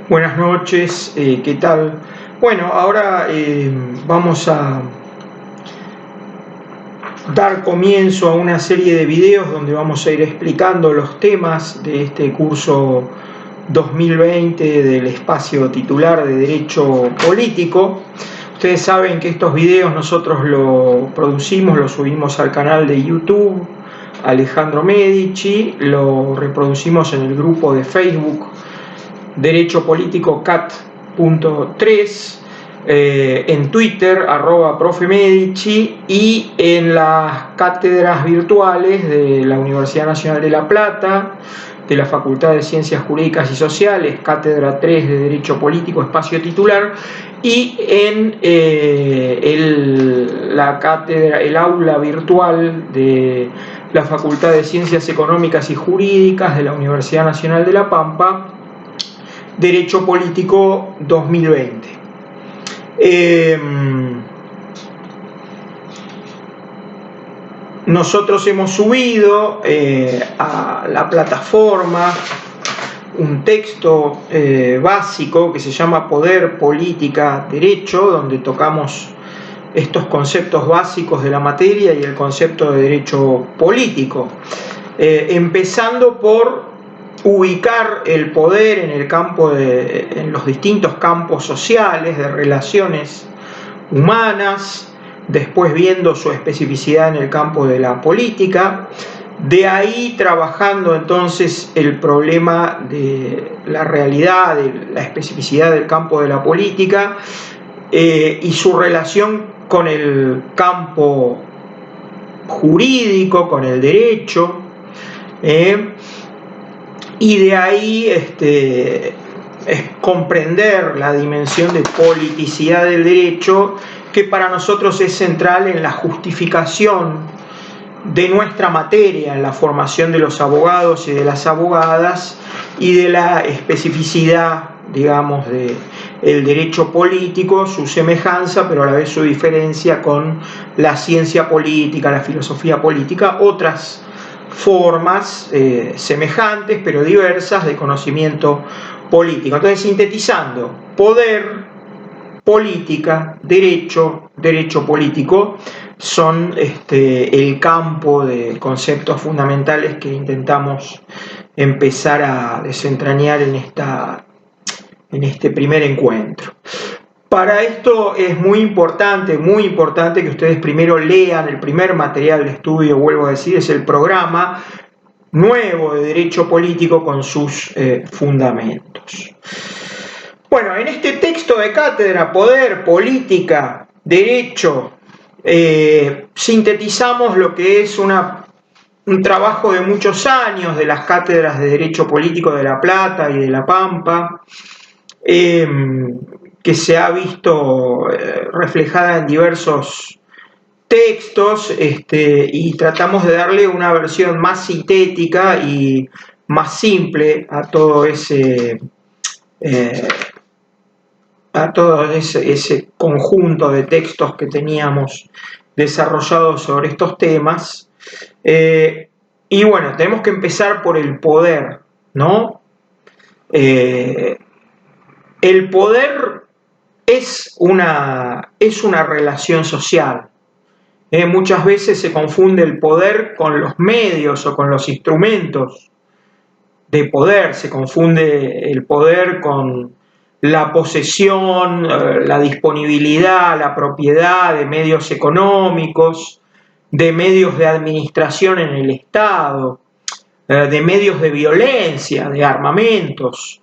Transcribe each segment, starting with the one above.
Buenas noches, ¿qué tal? Bueno, ahora vamos a dar comienzo a una serie de videos donde vamos a ir explicando los temas de este curso 2020 del espacio titular de Derecho Político. Ustedes saben que estos videos nosotros los producimos, los subimos al canal de YouTube Alejandro Medici, lo reproducimos en el grupo de Facebook Derecho Político cat.3, en Twitter @profemedici y en las cátedras virtuales de la Universidad Nacional de La Plata, de la Facultad de Ciencias Jurídicas y Sociales, Cátedra 3 de Derecho Político, espacio titular, y en la cátedra, el aula virtual de la Facultad de Ciencias Económicas y Jurídicas de la Universidad Nacional de La Pampa, Derecho Político 2020. Nosotros hemos subido a la plataforma un texto básico que se llama Poder, Política, Derecho, donde tocamos estos conceptos básicos de la materia y el concepto de derecho político, empezando por ubicar el poder en el campo en los distintos campos sociales de relaciones humanas, después viendo su especificidad en el campo de la política, de ahí trabajando entonces el problema de la realidad, de la especificidad del campo de la política y su relación con el campo jurídico, con el derecho, y de ahí es comprender la dimensión de politicidad del derecho, que para nosotros es central en la justificación de nuestra materia, en la formación de los abogados y de las abogadas, y de la especificidad, digamos, del derecho político, su semejanza, pero a la vez su diferencia con la ciencia política, la filosofía política, otras formas semejantes pero diversas de conocimiento político. Entonces, sintetizando: poder, política, derecho, derecho político son el campo de conceptos fundamentales que intentamos empezar a desentrañar en este primer encuentro. Para esto es muy importante que ustedes primero lean el primer material de estudio, vuelvo a decir, es el programa nuevo de Derecho Político con sus fundamentos. Bueno, en este texto de cátedra, Poder, Política, Derecho, sintetizamos lo que es un trabajo de muchos años de las cátedras de Derecho Político de La Plata y de La Pampa, que se ha visto reflejada en diversos textos, y tratamos de darle una versión más sintética y más simple a todo ese conjunto de textos que teníamos desarrollados sobre estos temas. Y bueno, tenemos que empezar por el poder, ¿no? El poder es una relación social. Muchas veces se confunde el poder con los medios o con los instrumentos de poder, se confunde el poder con la posesión, la disponibilidad, la propiedad de medios económicos, de medios de administración en el Estado, de medios de violencia, de armamentos.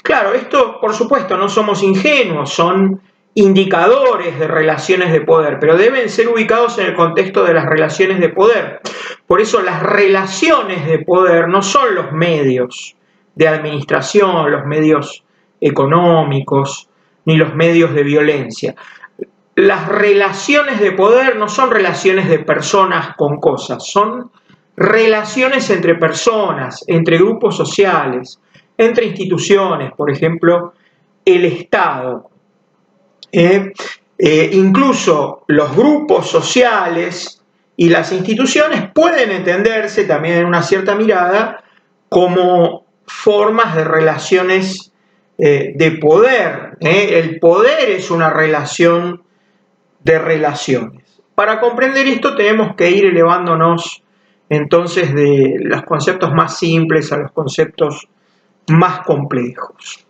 Claro, esto, por supuesto, no somos ingenuos, son indicadores de relaciones de poder, pero deben ser ubicados en el contexto de las relaciones de poder. Por eso las relaciones de poder no son los medios de administración, los medios económicos, ni los medios de violencia. Las relaciones de poder no son relaciones de personas con cosas, son relaciones entre personas, entre grupos sociales, entre instituciones, por ejemplo, el Estado. Incluso los grupos sociales y las instituciones pueden entenderse también en una cierta mirada como formas de relaciones de poder. El poder es una relación de relaciones. Para comprender esto tenemos que ir elevándonos entonces de los conceptos más simples a los conceptos más complejos.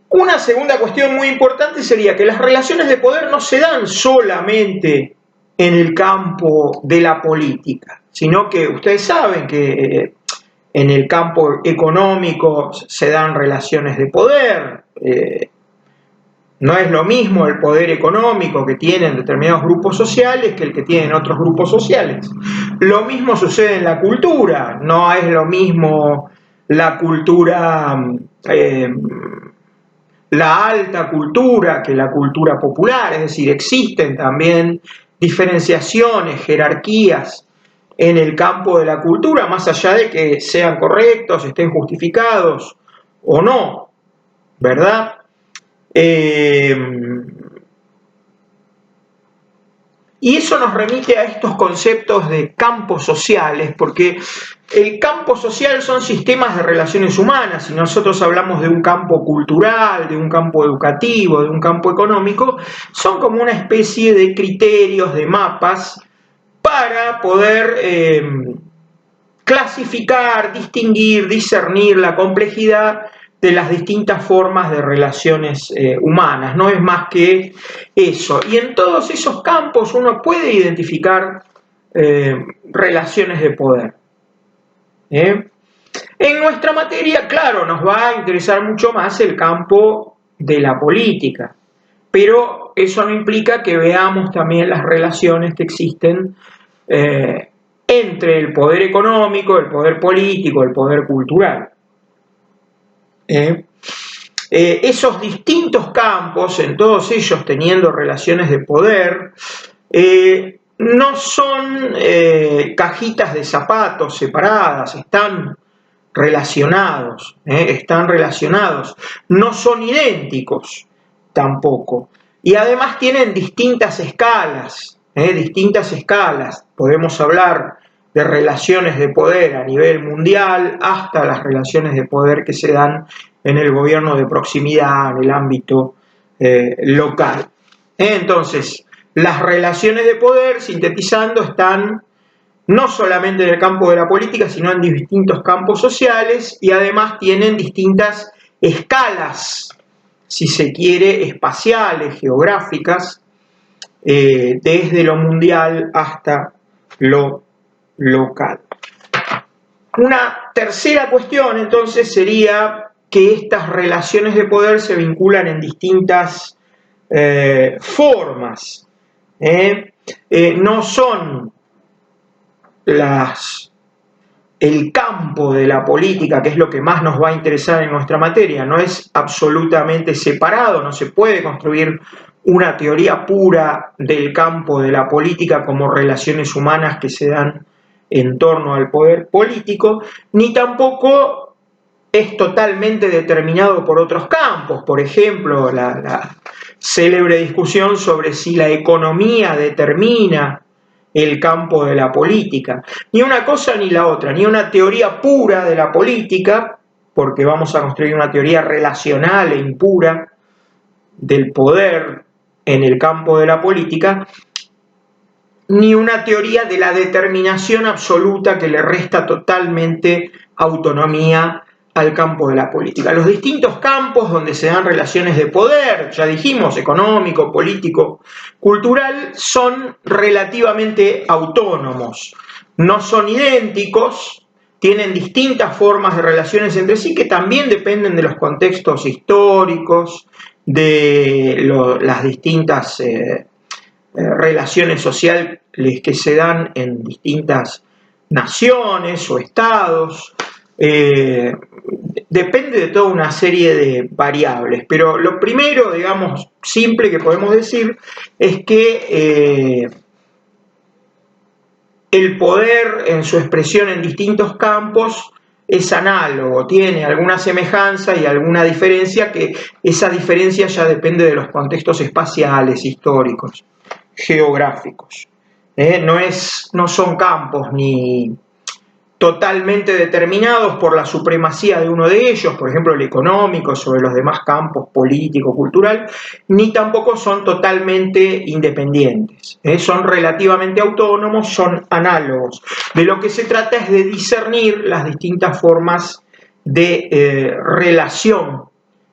Una segunda cuestión muy importante sería que las relaciones de poder no se dan solamente en el campo de la política, sino que ustedes saben que en el campo económico se dan relaciones de poder. No es lo mismo el poder económico que tienen determinados grupos sociales que el que tienen otros grupos sociales. Lo mismo sucede en la cultura. No es lo mismo la cultura, la alta cultura que la cultura popular. Es decir, existen también diferenciaciones, jerarquías en el campo de la cultura, más allá de que sean correctos, estén justificados o no, ¿verdad? Y eso nos remite a estos conceptos de campos sociales, porque el campo social son sistemas de relaciones humanas, y nosotros hablamos de un campo cultural, de un campo educativo, de un campo económico, son como una especie de criterios, de mapas, para poder clasificar, distinguir, discernir la complejidad de las distintas formas de relaciones humanas. No es más que eso. Y en todos esos campos uno puede identificar relaciones de poder. En nuestra materia, claro, nos va a interesar mucho más el campo de la política, pero eso no implica que veamos también las relaciones que existen entre el poder económico, el poder político, el poder cultural. Esos distintos campos, en todos ellos teniendo relaciones de poder, no son cajitas de zapatos separadas, están relacionados, no son idénticos tampoco, y además tienen distintas escalas, podemos hablar de relaciones de poder a nivel mundial hasta las relaciones de poder que se dan en el gobierno de proximidad, en el ámbito local. Entonces, las relaciones de poder, sintetizando, están no solamente en el campo de la política, sino en distintos campos sociales, y además tienen distintas escalas, si se quiere, espaciales, geográficas, desde lo mundial hasta lo local. Una tercera cuestión, entonces, sería que estas relaciones de poder se vinculan en distintas formas. No son el campo de la política, que es lo que más nos va a interesar en nuestra materia, no es absolutamente separado, no se puede construir una teoría pura del campo de la política como relaciones humanas que se dan en torno al poder político, ni tampoco es totalmente determinado por otros campos. Por ejemplo, la célebre discusión sobre si la economía determina el campo de la política. Ni una cosa ni la otra, ni una teoría pura de la política, porque vamos a construir una teoría relacional e impura del poder en el campo de la política, ni una teoría de la determinación absoluta que le resta totalmente autonomía al campo de la política. Los distintos campos donde se dan relaciones de poder, ya dijimos, económico, político, cultural, son relativamente autónomos, no son idénticos, tienen distintas formas de relaciones entre sí que también dependen de los contextos históricos, de las distintas relaciones sociales que se dan en distintas naciones o estados. Depende de toda una serie de variables, pero lo primero, digamos, simple que podemos decir es que el poder en su expresión en distintos campos es análogo, tiene alguna semejanza y alguna diferencia, que esa diferencia ya depende de los contextos espaciales, históricos, geográficos. No son campos ni totalmente determinados por la supremacía de uno de ellos, por ejemplo el económico sobre los demás campos político, cultural, ni tampoco son totalmente independientes, son relativamente autónomos, son análogos. De lo que se trata es de discernir las distintas formas de relación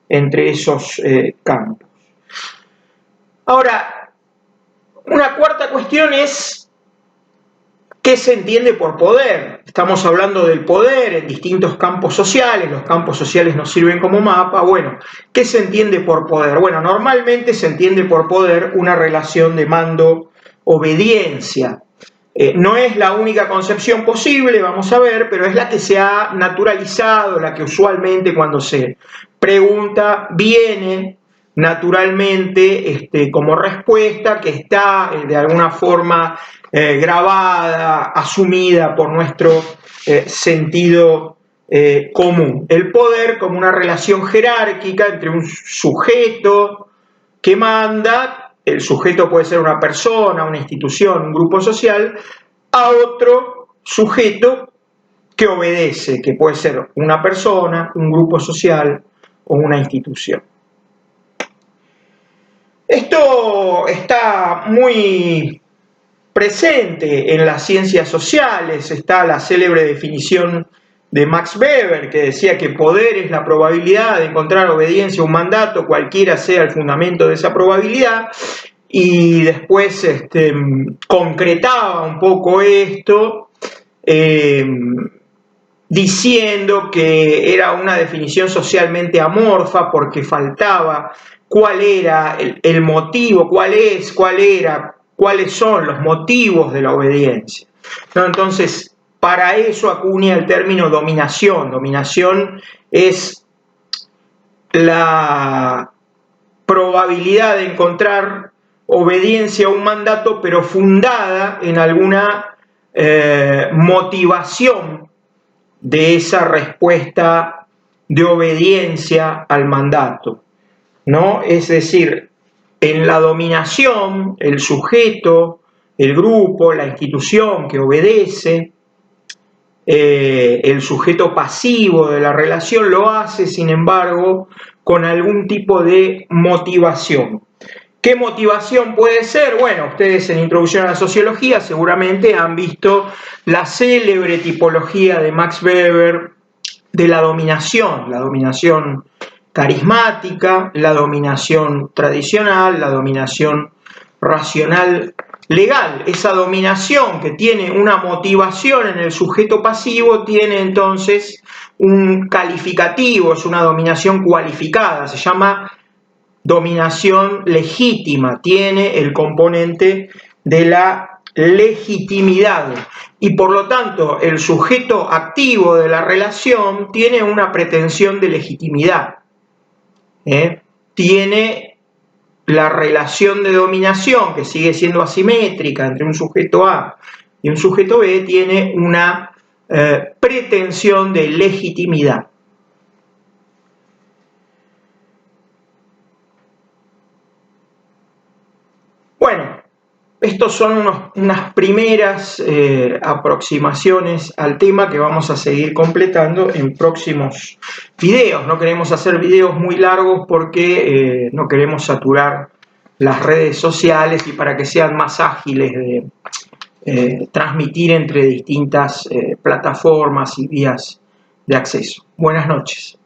entre esos campos. Ahora, una cuarta cuestión es ¿qué se entiende por poder? Estamos hablando del poder en distintos campos sociales, los campos sociales nos sirven como mapa. Bueno, ¿qué se entiende por poder? Bueno, normalmente se entiende por poder una relación de mando-obediencia. No es la única concepción posible, vamos a ver, pero es la que se ha naturalizado, la que usualmente cuando se pregunta viene naturalmente como respuesta, que está de alguna forma grabada, asumida por nuestro sentido común. El poder como una relación jerárquica entre un sujeto que manda, el sujeto puede ser una persona, una institución, un grupo social, a otro sujeto que obedece, que puede ser una persona, un grupo social o una institución. Esto está muy presente en las ciencias sociales, está la célebre definición de Max Weber, que decía que poder es la probabilidad de encontrar obediencia a un mandato, cualquiera sea el fundamento de esa probabilidad, y después concretaba un poco esto, diciendo que era una definición socialmente amorfa porque faltaba cuál era el motivo, cuáles son los motivos de la obediencia, ¿no? Entonces, para eso acuña el término dominación. Dominación es la probabilidad de encontrar obediencia a un mandato, pero fundada en alguna motivación de esa respuesta de obediencia al mandato, ¿no? Es decir, en la dominación, el sujeto, el grupo, la institución que obedece, el sujeto pasivo de la relación lo hace, sin embargo, con algún tipo de motivación. ¿Qué motivación puede ser? Bueno, ustedes en Introducción a la Sociología seguramente han visto la célebre tipología de Max Weber de la dominación carismática, la dominación tradicional, la dominación racional legal. Esa dominación que tiene una motivación en el sujeto pasivo tiene entonces un calificativo, es una dominación cualificada, se llama dominación legítima, tiene el componente de la legitimidad y por lo tanto el sujeto activo de la relación tiene una pretensión de legitimidad, tiene la relación de dominación que sigue siendo asimétrica entre un sujeto A y un sujeto B, tiene una pretensión de legitimidad. Bueno, estos son unas primeras aproximaciones al tema que vamos a seguir completando en próximos videos. No queremos hacer videos muy largos porque no queremos saturar las redes sociales y para que sean más ágiles de transmitir entre distintas plataformas y vías de acceso. Buenas noches.